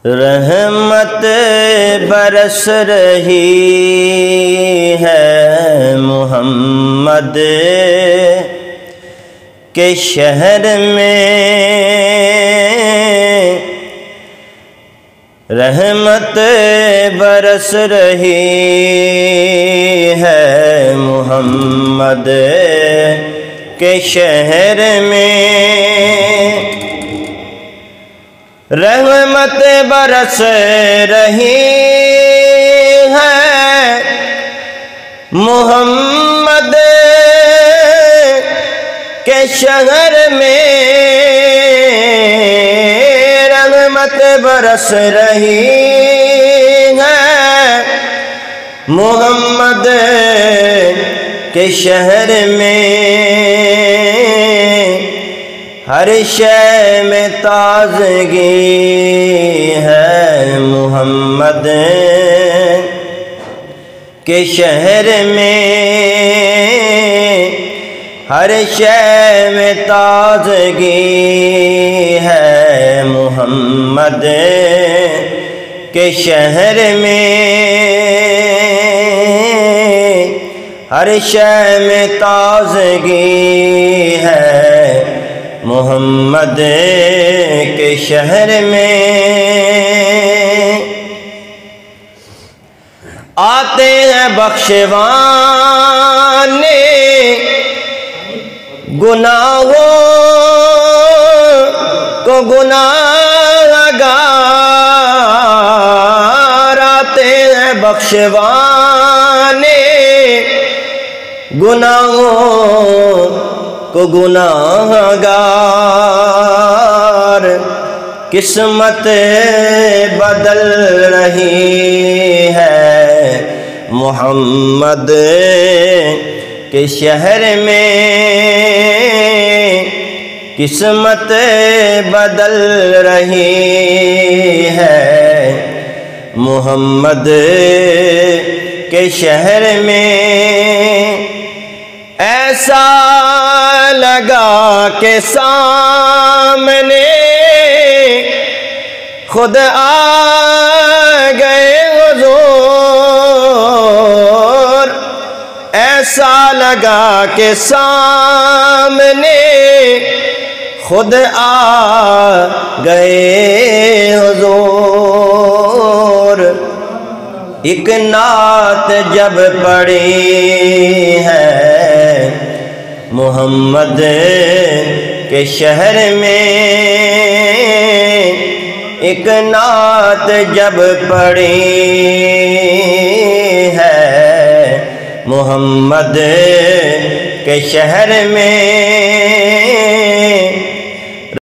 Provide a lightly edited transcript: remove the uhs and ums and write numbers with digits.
रहमत बरस रही है मोहम्मद के शहर में। रहमत बरस रही है मोहम्मद के शहर में। रहमत बरस रही है मोहम्मद के शहर में। रहमत बरस रही है मोहम्मद के शहर में। हर शय में ताज़गी है मोहम्मद के शहर में। हर शय में ताज़गी है मोहम्मद के शहर में। हर शय में ताज़गी है मोहम्मद के शहर में। आते हैं बख्शवाने गुनाहों को गुनाहगार। आते हैं बख्शवाने गुनाहों को गुनाहगार। किस्मत बदल रही है मोहम्मद के शहर में। किस्मत बदल रही है मोहम्मद के शहर में। ऐसा लगा के सामने खुद आ गए हुजूर। ऐसा लगा के सामने खुद आ गए हुजूर। एक नात जब पढ़ी है मोहम्मद के शहर में। एक नात जब पढ़ी है मोहम्मद के शहर में।